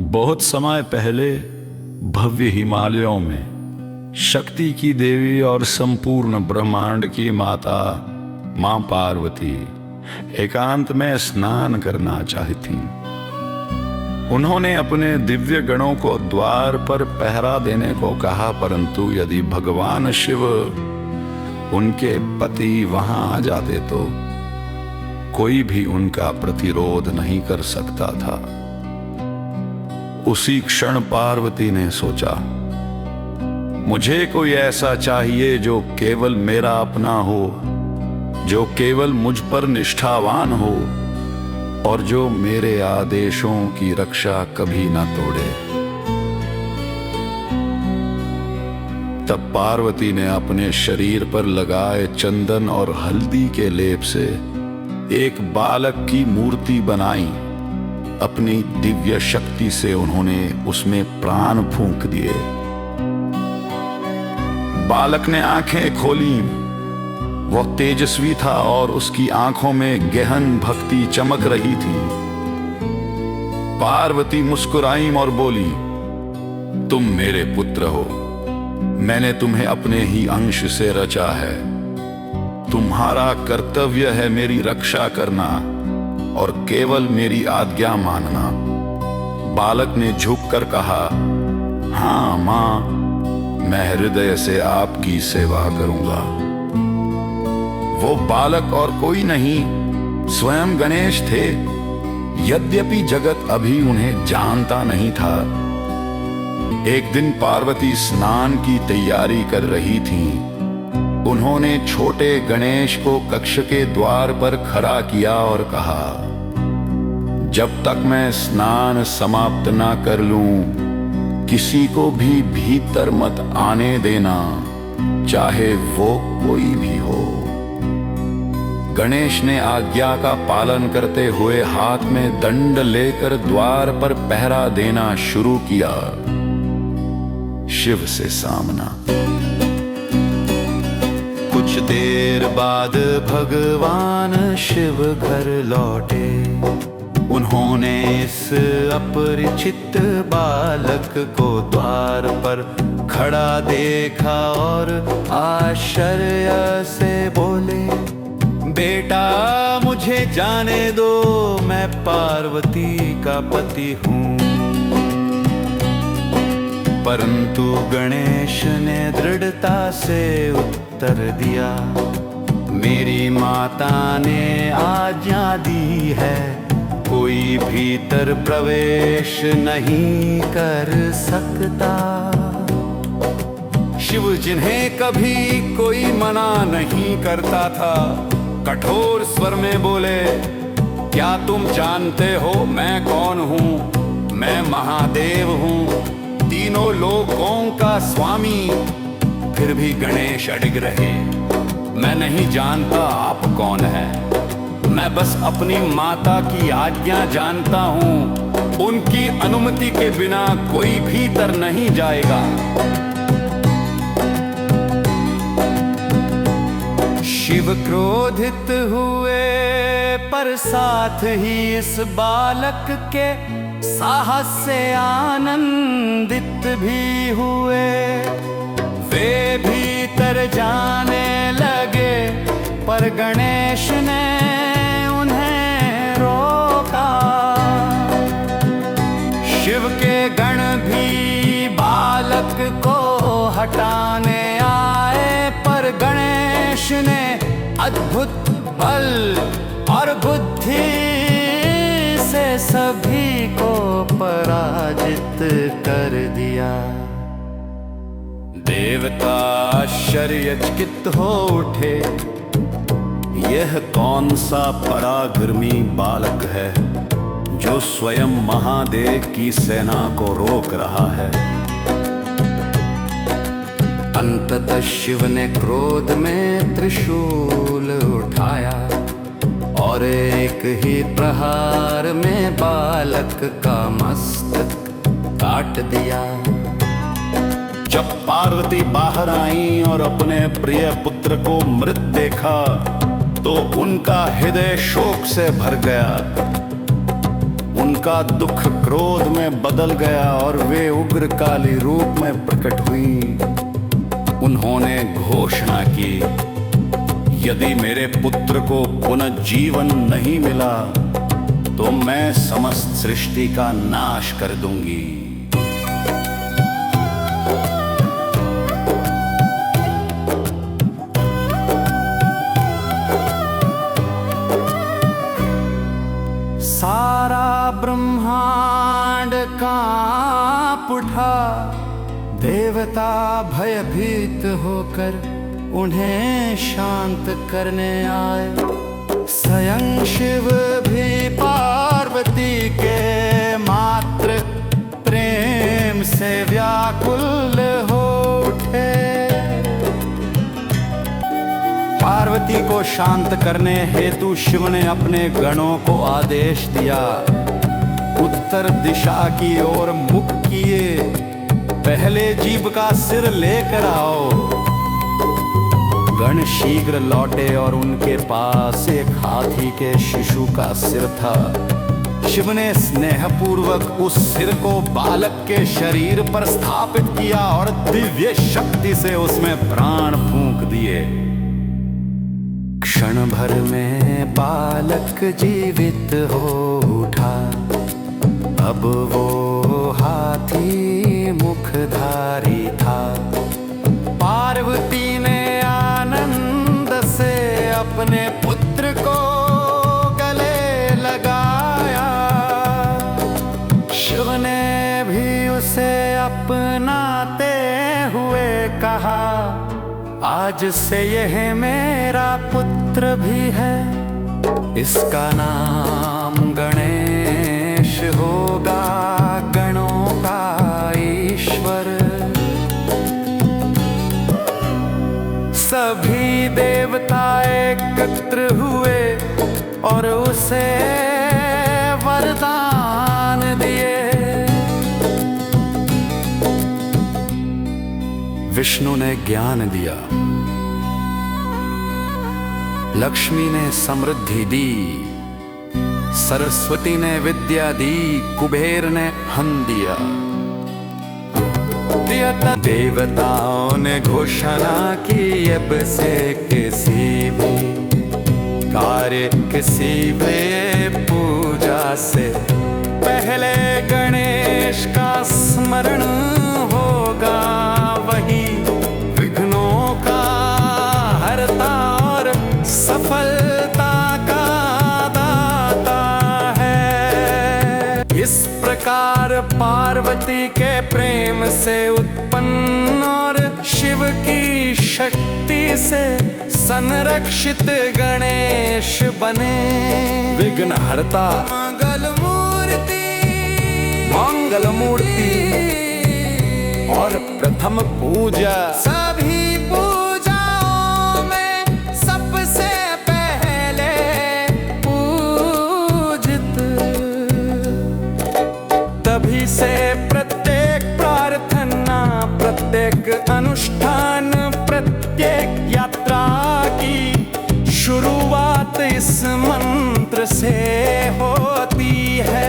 बहुत समय पहले भव्य हिमालयों में शक्ति की देवी और संपूर्ण ब्रह्मांड की माता मां पार्वती एकांत में स्नान करना चाहती। उन्होंने अपने दिव्य गणों को द्वार पर पहरा देने को कहा, परंतु यदि भगवान शिव उनके पति वहां आ जाते तो कोई भी उनका प्रतिरोध नहीं कर सकता था। उसी क्षण पार्वती ने सोचा, मुझे कोई ऐसा चाहिए जो केवल मेरा अपना हो, जो केवल मुझ पर निष्ठावान हो और जो मेरे आदेशों की रक्षा कभी ना तोड़े। तब पार्वती ने अपने शरीर पर लगाए चंदन और हल्दी के लेप से एक बालक की मूर्ति बनाई। अपनी दिव्य शक्ति से उन्होंने उसमें प्राण फूंक दिए। बालक ने आंखें खोली। वह तेजस्वी था और उसकी आंखों में गहन भक्ति चमक रही थी। पार्वती मुस्कुराई और बोली, तुम मेरे पुत्र हो। मैंने तुम्हें अपने ही अंश से रचा है। तुम्हारा कर्तव्य है मेरी रक्षा करना और केवल मेरी आज्ञा मानना। बालक ने झुककर कहा, हाँ मां, मैं हृदय से आपकी सेवा करूंगा। वो बालक और कोई नहीं, स्वयं गणेश थे। यद्यपि जगत अभी उन्हें जानता नहीं था। एक दिन पार्वती स्नान की तैयारी कर रही थीं। उन्होंने छोटे गणेश को कक्ष के द्वार पर खड़ा किया और कहा, जब तक मैं स्नान समाप्त ना कर लूं, किसी को भी भीतर मत आने देना, चाहे वो कोई भी हो। गणेश ने आज्ञा का पालन करते हुए हाथ में दंड लेकर द्वार पर पहरा देना शुरू किया। शिव से सामना। कुछ देर बाद भगवान शिव घर लौटे। उन्होंने इस अपरिचित बालक को द्वार पर खड़ा देखा और आश्चर्य से बोले, बेटा मुझे जाने दो, मैं पार्वती का पति हूँ। परंतु गणेश ने दृढ़ता से उत्तर दिया, मेरी माता ने आज्ञा दी है, कोई भीतर प्रवेश नहीं कर सकता। शिव जिन्हें कभी कोई मना नहीं करता था, कठोर स्वर में बोले, क्या तुम जानते हो मैं कौन हूँ? मैं महादेव हूँ, तीनों लोकों का स्वामी। फिर भी गणेश अड़िग रहे, मैं नहीं जानता आप कौन है। मैं बस अपनी माता की आज्ञा जानता हूँ। उनकी अनुमति के बिना कोई भीतर नहीं जाएगा। शिव क्रोधित हुए, पर साथ ही इस बालक के साहस से आनंदित भी हुए। वे भीतर जाने लगे, पर गणेश ने उन्हें रोका। शिव के गण भी बालक को हटाने आए, पर गणेश ने अद्भुत बल और बुद्धि से सभी को पराजित कर दिया। देवता आश्चर्यचकित हो उठे, यह कौन सा पराक्रमी बालक है जो स्वयं महादेव की सेना को रोक रहा है। अंततः शिव ने क्रोध में त्रिशूल उठाया और एक ही प्रहार में बालक का मस्तक काट दिया। जब पार्वती बाहर आई और अपने प्रिय पुत्र को मृत देखा तो उनका हृदय शोक से भर गया। उन उनका दुख क्रोध में बदल गया और वे उग्र काली रूप में प्रकट हुई। उन्होंने घोषणा की, यदि मेरे पुत्र को पुनर्जीवन नहीं मिला तो मैं समस्त सृष्टि का नाश कर दूंगी। सारा ब्रह्मांड कांप उठा। देवता भयभीत होकर उन्हें शांत करने आए। स्वयं शिव भी पार्वती के मात्र प्रेम से व्याकुल हो उठे। पार्वती को शांत करने हेतु शिव ने अपने गणों को आदेश दिया, उत्तर दिशा की ओर मुख किए पहले जीव का सिर लेकर आओ। गण शीघ्र लौटे और उनके पास एक हाथी के शिशु का सिर था। शिव ने स्नेहपूर्वक उस सिर को बालक के शरीर पर स्थापित किया और दिव्य शक्ति से उसमें प्राण फूंक दिए। क्षण भर में बालक जीवित हो उठा। अब वो हाथी मुखधारी था। पार्वती ने आनंद से अपने पुत्र को गले लगाया। शिव ने भी उसे अपनाते हुए कहा, आज से यह मेरा पुत्र भी है। इसका नाम गणेश होगा, गणों का ईश्वर। सभी देवता एकत्र हुए और उसे वरदान दिए। विष्णु ने ज्ञान दिया, लक्ष्मी ने समृद्धि दी, सरस्वती ने विद्या दी, कुबेर ने धन दिया। देवताओं ने घोषणा की, अब से किसी भी कार्य, किसी भी पूजा से पहले गणेश का स्मरण होगा। वही विघ्नों का हरता और सफलता का दाता है। इस प्रकार पार्वती के प्रेम से उत्पन्न और शिव की शक्ति से संरक्षित गणेश बने विघ्नहर्ता, मंगल मूर्ति और प्रथम पूजा। सभी पूजाओं में सबसे पहले पूजित। तभी से प्रत्येक प्रार्थना, प्रत्येक अनुष्ठान, प्रत्येक यात्रा की शुरुआत इस मंत्र से होती है।